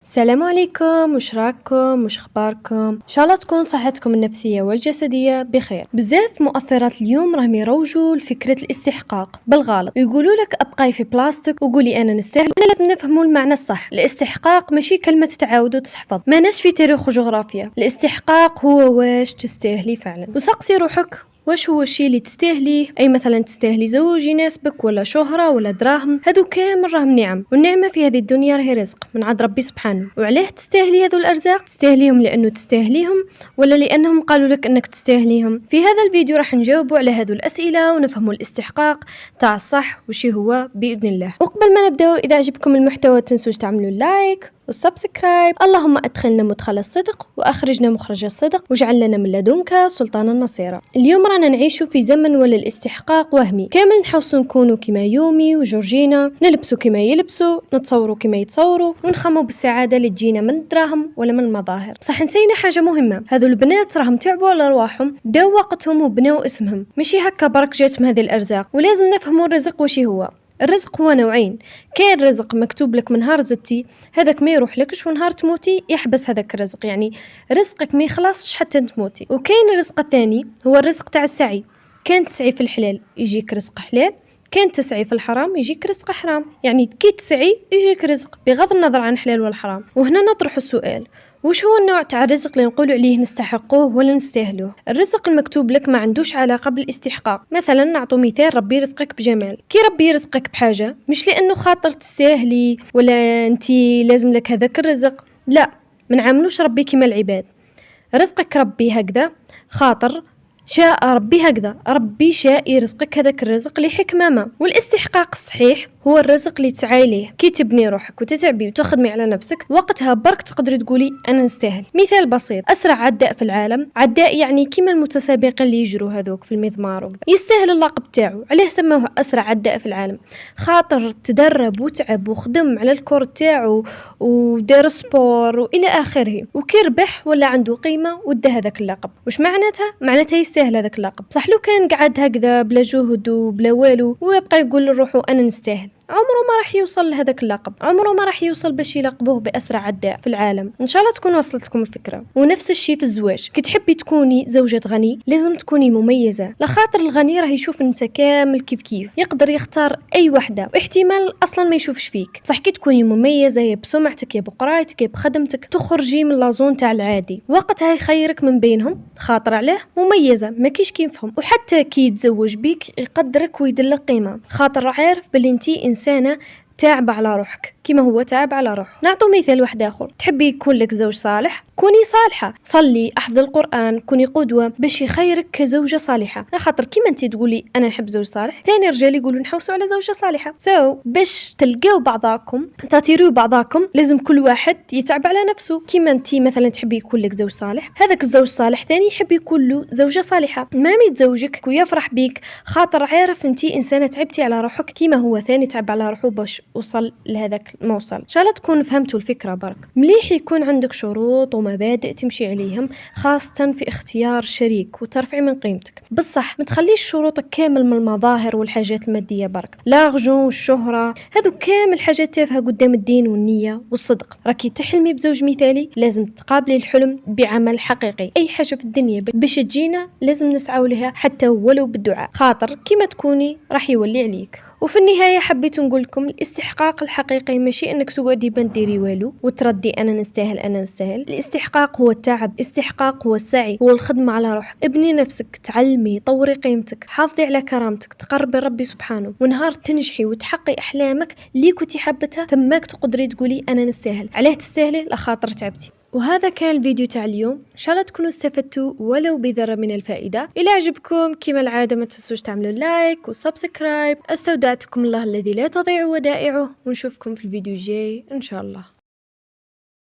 السلام عليكم، وش راكم؟ وش اخباركم؟ ان شاء الله تكون صحتكم النفسيه والجسديه بخير. بزاف مؤثرات اليوم راهم يروجوا لفكره الاستحقاق بالغلط، يقولوا لك ابقاي في بلاصتك وقولي انا نستاهل. انا لازم نفهموا المعنى الصح. الاستحقاق ماشي كلمه تتعاود وتتحفظ، ماناش في تاريخ وجغرافيا. الاستحقاق هو واش تستاهلي فعلا، وسقسي روحك واش هو الشيء اللي تستاهليه. اي مثلا تستاهلي زوج يناسبك، ولا شهره، ولا دراهم. هذو كامل راهم نعم، والنعمه في هذه الدنيا راهي رزق من عند ربي سبحانه. وعلاه تستاهلي هذو الارزاق؟ تستاهليهم لانه تستاهليهم، ولا لانهم قالوا لك انك تستاهليهم؟ في هذا الفيديو راح نجاوبوا على هذو الاسئله ونفهموا الاستحقاق تاع الصح وشي هو باذن الله. وقبل ما نبداو، اذا عجبكم المحتوى تنسوش تعملوا لايك والسبسكرايب. اللهم ادخلنا مدخل الصدق واخرجنا مخرج الصدق واجعل لنا من لدنك سلطانا نصيرا. اليوم رانا نعيشوا في زمن ولا الاستحقاق وهمي، كامل نحوسوا نكونوا كما يومي وجورجينا، نلبسوا كما يلبسوا، نتصوروا كما يتصوروا، ونخموا بالسعاده اللي تجينا من الدراهم ولا من المظاهر. بصح نسينا حاجه مهمه، هذو البنات راهم تعبوا على رواحهم، داو وقتهم وبناو اسمهم، ماشي هكا برك جاتهم هذه الارزاق. ولازم نفهموا الرزق وشي هو. الرزق هو نوعين، كاين رزق مكتوب لك من نهار زدتي، هذاك ما يروح لكش، ونهار تموتي يحبس هذاك الرزق، يعني رزقك ما يخلصش حتى تموتي. وكاين الرزق الثاني هو الرزق تاع السعي، كان تسعي في الحلال يجيك رزق حلال، كان تسعي في الحرام يجيك رزق حرام. يعني كي تسعي يجيك رزق بغض النظر عن حلال والحرام. وهنا نطرح السؤال، وش هو النوع تاع الرزق اللي نقول عليه نستحقوه ولا نستاهلوه؟ الرزق المكتوب لك ما عندوش علاقه بالاستحقاق. مثلا نعطو مثال، ربي رزقك بجمال. كي ربي يرزقك بحاجه مش لانه خاطر تستاهلي ولا انتي لازم لك هذاك الرزق، لا، ما نعاملوش ربي كما العباد. رزقك ربي هكذا خاطر شاء ربي هكذا، ربي شاء يرزقك هذاك الرزق لحكمه ما. والاستحقاق الصحيح هو الرزق اللي تسعي ليه. كي تبني روحك وتتعبي وتخدمي على نفسك، وقتها برك تقدري تقولي انا نستاهل. مثال بسيط، اسرع عداء في العالم، عداء يعني كيما المتسابقين اللي يجروا هذوك في المضمار وكذا، يستاهل اللقب تاعو. عليه سموه اسرع عداء في العالم؟ خاطر تدرب وتعب وخدم على الكور تاعو ودار سبور والى اخره، وكي ربح ولا عنده قيمه ودا هذاك اللقب. واش معناتها يستاهل هذاك اللقب. صح لو كان قعد هكذا بلا جهد وبلا والو ويبقى يقول لروحه انا نستاهل، عمره ما راح يوصل لهذاك اللقب، عمره ما راح يوصل باش يلقبوه بأسرع عداء في العالم. ان شاء الله تكون وصلتكم الفكره. ونفس الشيء في الزواج، كي تحبي تكوني زوجة غني لازم تكوني مميزه، لخاطر الغني راه يشوف النساء كامل كيف يقدر يختار اي وحده، واحتمال اصلا ما يشوفش فيك. صح كي تكوني مميزه، يا بسمعتك يا بقرايتك يا بخدمتك، تخرجي من لازون تاع العادي، وقتها يخيرك من بينهم، خاطر عليه مميزه ما كيش كيفهم. وحتى كي يتزوج بيك يقدرك ويدلك قيمه، خاطر عارف بلي انتي انسانه تعب على روحك كما هو تعب على روحه. نعطو مثال واحد اخر، تحبي يكون لك زوج صالح، كوني صالحه، صلي، احفظ القران، كوني قدوه باش يخيرك كزوجه صالحه. خاطر كيما انت تقولي انا نحب زوج صالح، ثاني رجال يقولوا نحوسوا على زوجه صالحه. باش تلقاو بعضاكم، تطيروا بعضاكم، لازم كل واحد يتعب على نفسه. كيما انت مثلا تحبي يكون لك زوج صالح، هذاك الزوج صالح ثاني يحب يكون له زوجه صالحه. ما يتزوجك ويفرح بيك خاطر عارف انت انسانه تعبتي على روحك كيما هو ثاني تعب على روحه باش وصل لهذاك الموصل. ان شاء الله تكون فهمتوا الفكره برك. مليح يكون عندك شروط ومبادئ تمشي عليهم، خاصه في اختيار شريك وترفعي من قيمتك. بصح ما تخليش شروطك كامل من المظاهر والحاجات الماديه برك، لاغجون والشهره، هذو كامل حاجات تافهه قدام الدين والنيه والصدق. راكي تحلمي بزوج مثالي، لازم تقابلي الحلم بعمل حقيقي. اي حاجه في الدنيا باش تجينا لازم نسعى لها، حتى ولو بالدعاء، خاطر كيما تكوني راح يولي عليك. وفي النهاية حبيت نقول لكم الاستحقاق الحقيقي ماشي انك تقعدي ما ديري والو وتردي انا نستاهل انا نستاهل. الاستحقاق هو التعب، الاستحقاق هو السعي، هو الخدمة على روحك. ابني نفسك، تعلمي، طوري قيمتك، حافظي على كرامتك، تقربي ربي سبحانه، ونهار تنجحي وتحققي احلامك اللي كنتي حابتها تماك تقدري تقولي انا نستاهل. علاه تستاهلي؟ لخاطر تعبتي. وهذا كان الفيديو تاع اليوم، ان شاء الله تكونوا استفدتوا ولو بذره من الفائده. الى عجبكم كما العاده ما تنسوش تعملوا لايك وسبسكرايب. استودعتكم الله الذي لا تضيع ودائعه، ونشوفكم في الفيديو الجاي ان شاء الله.